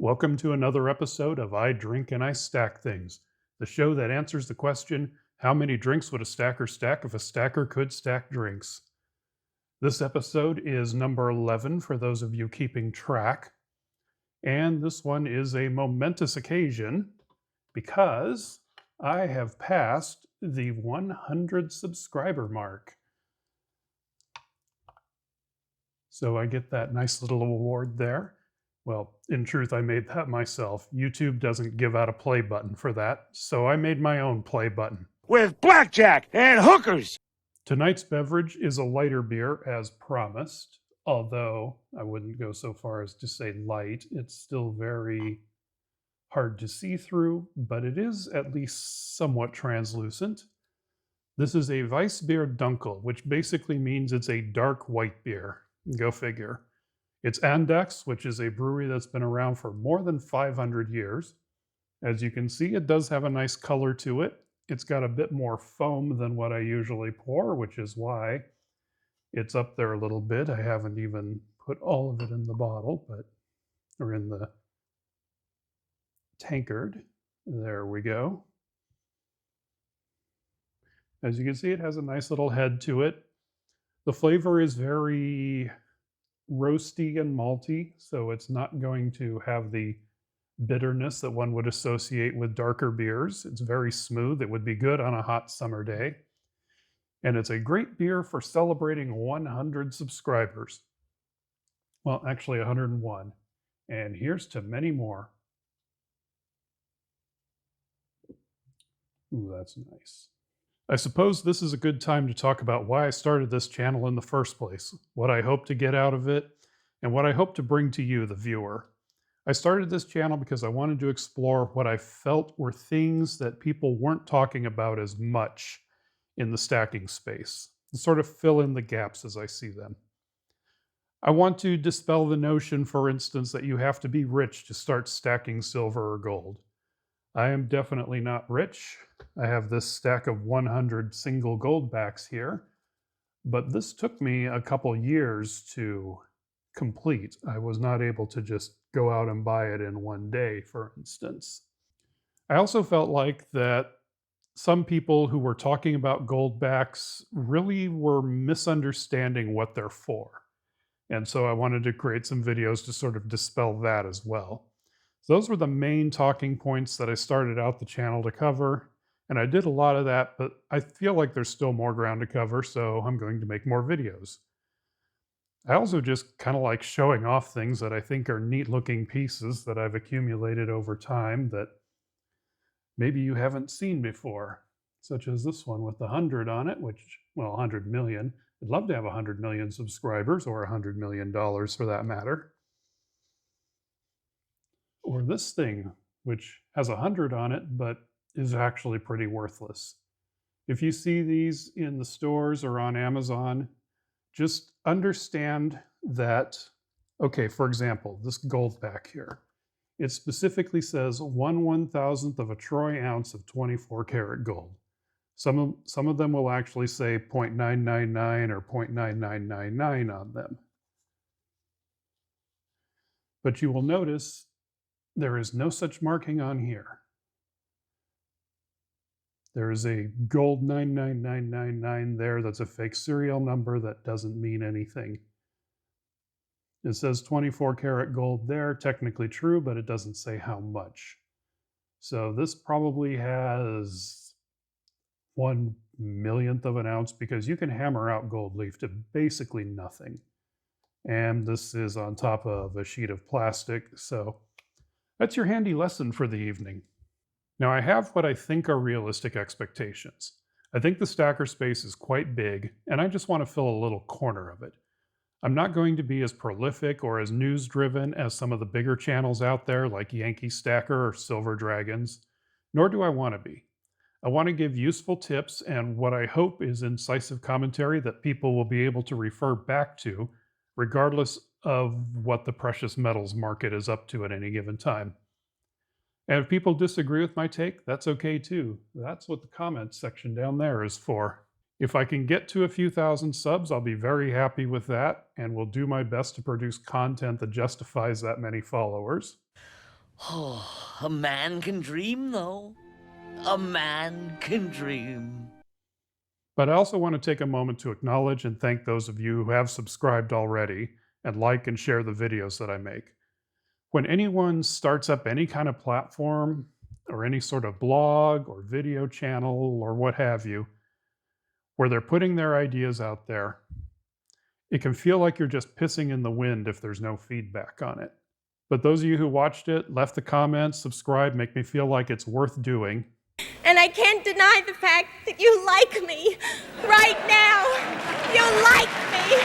Welcome to another episode of I Drink and I Stack Things, the show that answers the question, how many drinks would a stacker stack if a stacker could stack drinks? This episode is number 11 for those of you keeping track, and this one is a momentous occasion because I have passed the 100 subscriber mark. So I get that nice little award there. Well, in truth, I made that myself. YouTube doesn't give out a play button for that, so I made my own play button. With blackjack and hookers! Tonight's beverage is a lighter beer, as promised, although I wouldn't go so far as to say light. It's still very hard to see through, but it is at least somewhat translucent. This is a Weissbier Dunkel, which basically means it's a dark white beer. Go figure. It's Andechs, which is a brewery that's been around for more than 500 years. As you can see, it does have a nice color to it. It's got a bit more foam than what I usually pour, which is why it's up there a little bit. I haven't even put all of it in the bottle, or in the tankard. There we go. As you can see, it has a nice little head to it. The flavor is very roasty and malty, so it's not going to have the bitterness that one would associate with darker beers. It's very smooth. It would be good on a hot summer day. And it's a great beer for celebrating 100 subscribers. Well, actually 101. And here's to many more. Ooh, that's nice. I suppose this is a good time to talk about why I started this channel in the first place, what I hope to get out of it, and what I hope to bring to you, the viewer. I started this channel because I wanted to explore what I felt were things that people weren't talking about as much in the stacking space, and sort of fill in the gaps as I see them. I want to dispel the notion, for instance, that you have to be rich to start stacking silver or gold. I am definitely not rich. I have this stack of 100 single gold backs here, but this took me a couple years to complete. I was not able to just go out and buy it in one day, for instance. I also felt like that some people who were talking about gold backs really were misunderstanding what they're for. And so I wanted to create some videos to sort of dispel that as well. So those were the main talking points that I started out the channel to cover. And I did a lot of that, but I feel like there's still more ground to cover, so I'm going to make more videos. I also just kind of like showing off things that I think are neat looking pieces that I've accumulated over time that maybe you haven't seen before, such as this one with the 100 on it, which, well, 100 million. I'd love to have 100 million subscribers, or $100 million for that matter. Or this thing, which has 100 on it, but is actually pretty worthless. If you see these in the stores or on Amazon, just understand that, okay, for example, this gold back here, it specifically says 1/1000th of a troy ounce of 24 karat gold. Some of them will actually say 0.999 or 0.9999 on them. But you will notice there is no such marking on here. There is a gold 99999 there that's a fake serial number that doesn't mean anything. It says 24 karat gold there, technically true, but it doesn't say how much. So this probably has 1/1,000,000th of an ounce, because you can hammer out gold leaf to basically nothing. And this is on top of a sheet of plastic, so that's your handy lesson for the evening. Now, I have what I think are realistic expectations. I think the stacker space is quite big, and I just want to fill a little corner of it. I'm not going to be as prolific or as news-driven as some of the bigger channels out there like Yankee Stacker or Silver Dragons, nor do I want to be. I want to give useful tips and what I hope is incisive commentary that people will be able to refer back to, regardless of what the precious metals market is up to at any given time. And if people disagree with my take, that's okay too. That's what the comments section down there is for. If I can get to a few thousand subs, I'll be very happy with that, and will do my best to produce content that justifies that many followers. Oh, a man can dream, though. A man can dream. But I also want to take a moment to acknowledge and thank those of you who have subscribed already and like and share the videos that I make. When anyone starts up any kind of platform or any sort of blog or video channel or what have you, where they're putting their ideas out there, it can feel like you're just pissing in the wind if there's no feedback on it. But those of you who watched it, left the comments, subscribed, make me feel like it's worth doing. And I can't deny the fact that you like me right now. You like me.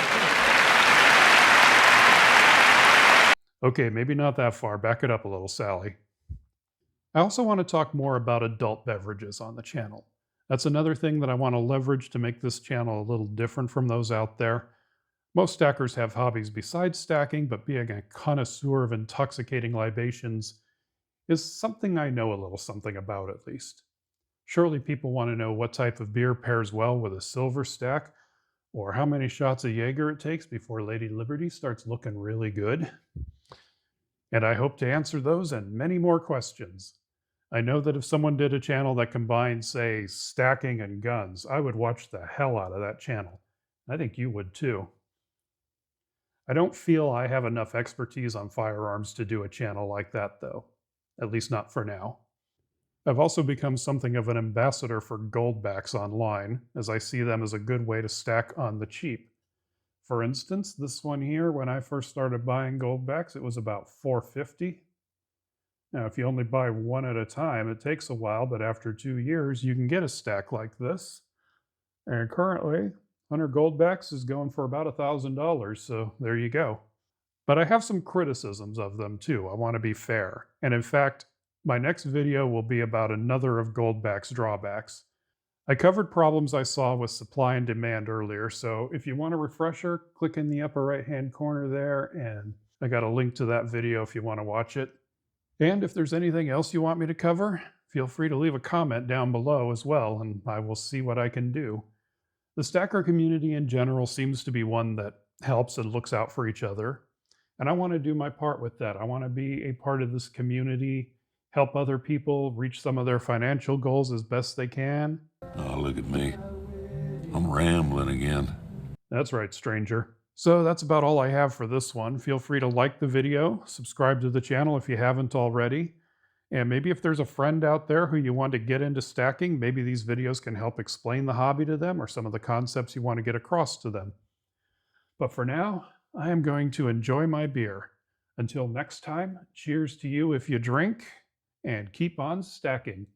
Okay, maybe not that far. Back it up a little, Sally. I also want to talk more about adult beverages on the channel. That's another thing that I want to leverage to make this channel a little different from those out there. Most stackers have hobbies besides stacking, but being a connoisseur of intoxicating libations is something I know a little something about, at least. Surely people want to know what type of beer pairs well with a silver stack, or how many shots of Jaeger it takes before Lady Liberty starts looking really good. And I hope to answer those and many more questions. I know that if someone did a channel that combined, say, stacking and guns, I would watch the hell out of that channel. I think you would too. I don't feel I have enough expertise on firearms to do a channel like that, though. At least not for now. I've also become something of an ambassador for goldbacks online, as I see them as a good way to stack on the cheap. For instance, this one here, when I first started buying goldbacks, it was about $4.50. Now, if you only buy one at a time, it takes a while, but after 2 years, you can get a stack like this. And currently, 100 goldbacks is going for about $1,000, so there you go. But I have some criticisms of them too. I want to be fair. And in fact, my next video will be about another of goldback's drawbacks. I covered problems I saw with supply and demand earlier, so if you want a refresher, click in the upper right-hand corner there, and I got a link to that video if you want to watch it. And if there's anything else you want me to cover, feel free to leave a comment down below as well, and I will see what I can do. The stacker community in general seems to be one that helps and looks out for each other, and I want to do my part with that. I want to be a part of this community, help other people reach some of their financial goals as best they can. Oh, look at me. I'm rambling again. That's right, stranger. So that's about all I have for this one. Feel free to like the video, subscribe to the channel if you haven't already, and maybe if there's a friend out there who you want to get into stacking, maybe these videos can help explain the hobby to them or some of the concepts you want to get across to them. But for now, I am going to enjoy my beer. Until next time, cheers to you if you drink, and keep on stacking.